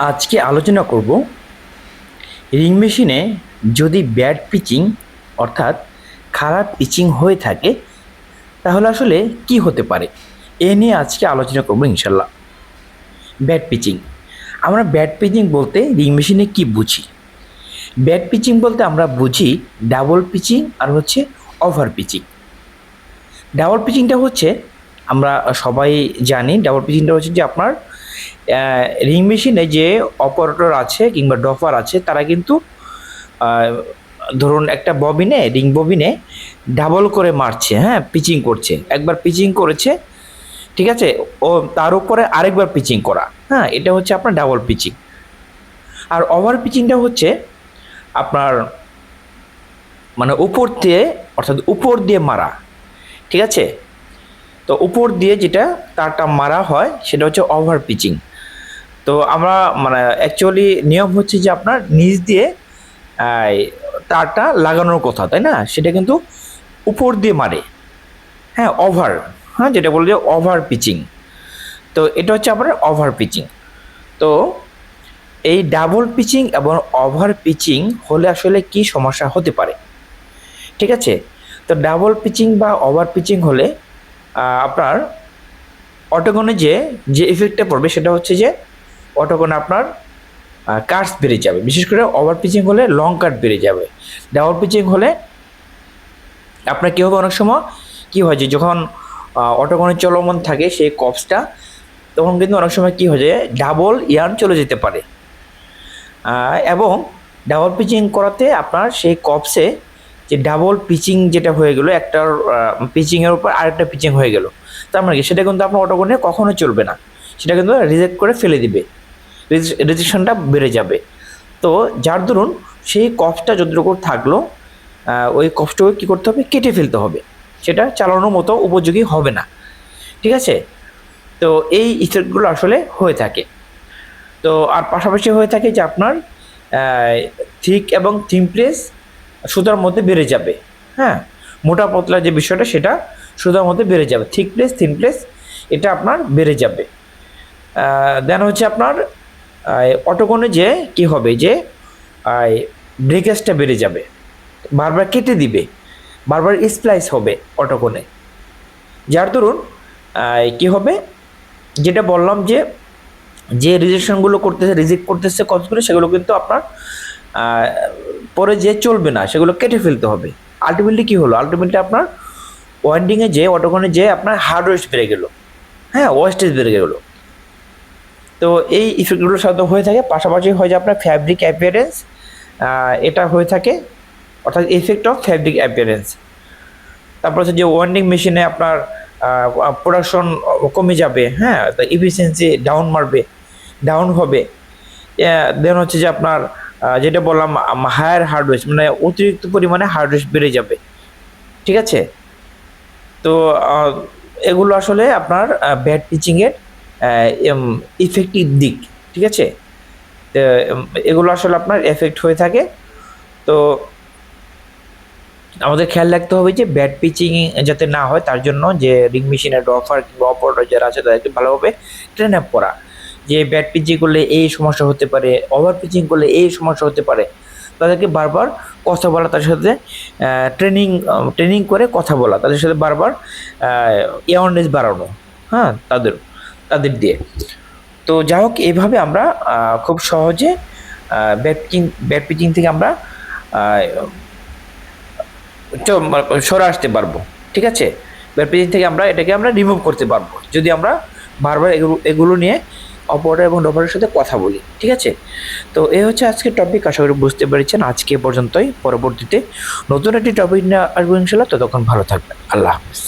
আজকে আলোচনা করব রিং মেশিনে যদি ব্যাড পিচিং অর্থাৎ খারাপ পিচিং হয়ে থাকে তাহলে আসলে কি হতে পারে এ নিয়ে আজকে আলোচনা করব ইনশাল্লাহ। ব্যাড পিচিং, আমরা ব্যাড পিচিং বলতে রিং মেশিনে কি বুঝি? ব্যাড পিচিং বলতে আমরা বুঝি ডাবল পিচিং আর হচ্ছে ওভার পিচিং। ডাবল পিচিংটা হচ্ছে, আমরা সবাই জানি ডাবল পিচিংটা হচ্ছে যে আপনার রিং মেশিনে যে অপারেটর আছে কিংবা ডফার আছে তারা কিন্তু ধরুন একটা ববিনে রিং ববিনে ডাবল করে মারছে, হ্যাঁ, পিচিং করছে। একবার পিচিং করেছে, ঠিক আছে, ও তার উপরে আরেকবার পিচিং করা, হ্যাঁ, এটা হচ্ছে আপনার ডাবল পিচিং। আর ওভার পিচিংটা হচ্ছে আপনার মানে উপর দিয়ে, অর্থাৎ উপর দিয়ে মারা, ঠিক আছে। তো উপর দিয়ে যেটা তারটা মারা হয় সেটা হচ্ছে ওভার পিচিং। তো আমরা মানে অ্যাকচুয়ালি নিয়ম হচ্ছে যে আপনার নিচ দিয়ে তারটা লাগানোর কথা, তাই না? সেটা কিন্তু উপর দিয়ে মারে, হ্যাঁ, ওভার, হ্যাঁ, যেটা বলে যে ওভার পিচিং। তো এটা হচ্ছে আপনার ওভার পিচিং। তো এই ডাবল পিচিং এবং ওভার পিচিং হলে আসলে কি সমস্যা হতে পারে, ঠিক আছে? তো ডাবল পিচিং বা ওভার পিচিং হলে আপনার অটোগনে যে ইফেক্টটা পড়বে সেটা হচ্ছে যে অটোগনে আপনার কাটস বেড়ে যাবে। বিশেষ করে ওভার পিচিং হলে লং কাট বেড়ে যাবে। ডাবল পিচিং হলে আপনার কী হবে, অনেক সময় কী হয় যে যখন অটোগনে চলমান থাকে সেই কপসটা, তখন কিন্তু অনেক সময় কী হয়ে যায়, ডাবল ইয়ার্ন চলে যেতে পারে। এবং ডাবল পিচিং করাতে আপনার সেই কপসে যে ডাবল পিচিং যেটা হয়ে গেলো, একটার পিচিংয়ের উপর আরেকটা পিচিং হয়ে গেল, তার মানে কি সেটা কিন্তু আপনার অটোগনে কখনো চলবে না, সেটা কিন্তু রিজেক্ট করে ফেলে দিবে, রেজিস্ট্রেশনটা বেড়ে যাবে। তো যার দরুন সেই কপসটা যতটুকু থাকলো ওই কপসটাকে কী করতে হবে, কেটে ফেলতে হবে, সেটা চালানোর মতো উপযোগী হবে না, ঠিক আছে। তো এই ইফেক্টগুলো আসলে হয়ে থাকে। তো আর পাশাপাশি হয়ে থাকে যে আপনার থিক এবং থিন প্লেস সুতার মধ্যে বেড়ে যাবে, হ্যাঁ, মোটা পতলা যে বিষয়টা সেটা সুতার মধ্যে বেড়ে যাবে, থিক প্লেস থিন প্লেস এটা আপনার বেড়ে যাবে। দেন হচ্ছে আপনার অটোকনে যে কি হবে, যে ব্রেকেজটা বেড়ে যাবে, বারবার কেটে দিবে, বারবার স্প্লাইস হবে অটোকনে। যার দরুন কি হবে, যেটা বললাম যে যে রিজেকশনগুলো করতেছে, রিজেক্ট করতেছে কপসগুলো, সেগুলো কিন্তু আপনার পরে যে চলবে না, সেগুলো কেটে ফেলতে হবে। আলটিমেটলি কী হলো, আলটিমেটলি আপনার ওয়াইন্ডিংয়ে যে অটোকনে যে আপনার হার্ড ওয়েস্ট বেড়ে গেলো, হ্যাঁ, ওয়েস্টেজ বেড়ে গেলো। তো এই ইফেক্টগুলোর সাথে হয়ে থাকে। পাশাপাশি হয় যে আপনার ফ্যাব্রিক অ্যাপিয়ারেন্স, এটা হয়ে থাকে, অর্থাৎ এফেক্ট অফ ফ্যাব্রিক অ্যাপিয়ারেন্স। তারপর হচ্ছে যে ওয়াইন্ডিং মেশিনে আপনার প্রোডাকশন কমে যাবে, হ্যাঁ, তো এফিসিয়েন্সি ডাউন হবে। দেন হচ্ছে যে আপনার যেটা বললাম হায়ার হার্ডওয়েস্ট, মানে অতিরিক্ত পরিমাণে হার্ডওয়েস্ট বেড়ে যাবে, ঠিক আছে। তো এগুলো আসলে আপনার ব্যাড পিচিংয়ের ইফেক্টিভ দিক, ঠিক আছে। তো এগুলো আসলে আপনার এফেক্ট হয়ে থাকে। তো আমাদের খেয়াল রাখতে হবে যে ব্যাড পিচিং যাতে না হয়, তার জন্য যে রিং মেশিনের ড্রপার কিংবা অপারেটর যারা আছে তাদেরকে ভালোভাবে ট্রেন আপ করা, যে ব্যাড পিচিং করলে এই সমস্যা হতে পারে, ওভার পিচিং করলে এই সমস্যা হতে পারে, তাদেরকে বারবার কথা বলা, তাদের সাথে ট্রেনিং করে কথা বলা, তাদের সাথে বারবার অ্যাওয়ারনেস বাড়ানো, হ্যাঁ, তাদের দিয়ে। তো যাই হোক, এইভাবে আমরা খুব সহজে ব্যাড পিচিং থেকে আমরা সরে আসতে পারবো, ঠিক আছে। ব্যাড পিচিং থেকে এটাকে আমরা রিমুভ করতে পারবো যদি আমরা বারবার এগুলো নিয়ে অপারেটর এবং ড্রপারের সাথে কথা বলি, ঠিক আছে। তো এই হচ্ছে আজকের টপিক, আশা করি বুঝতে পেরেছেন। আজকে পর্যন্তই, পরবর্তীতে নতুন একটি টপিক নিয়ে আসবো ইনশাল্লাহ। ততক্ষণ ভালো থাকবেন, আল্লাহ হাফিজ।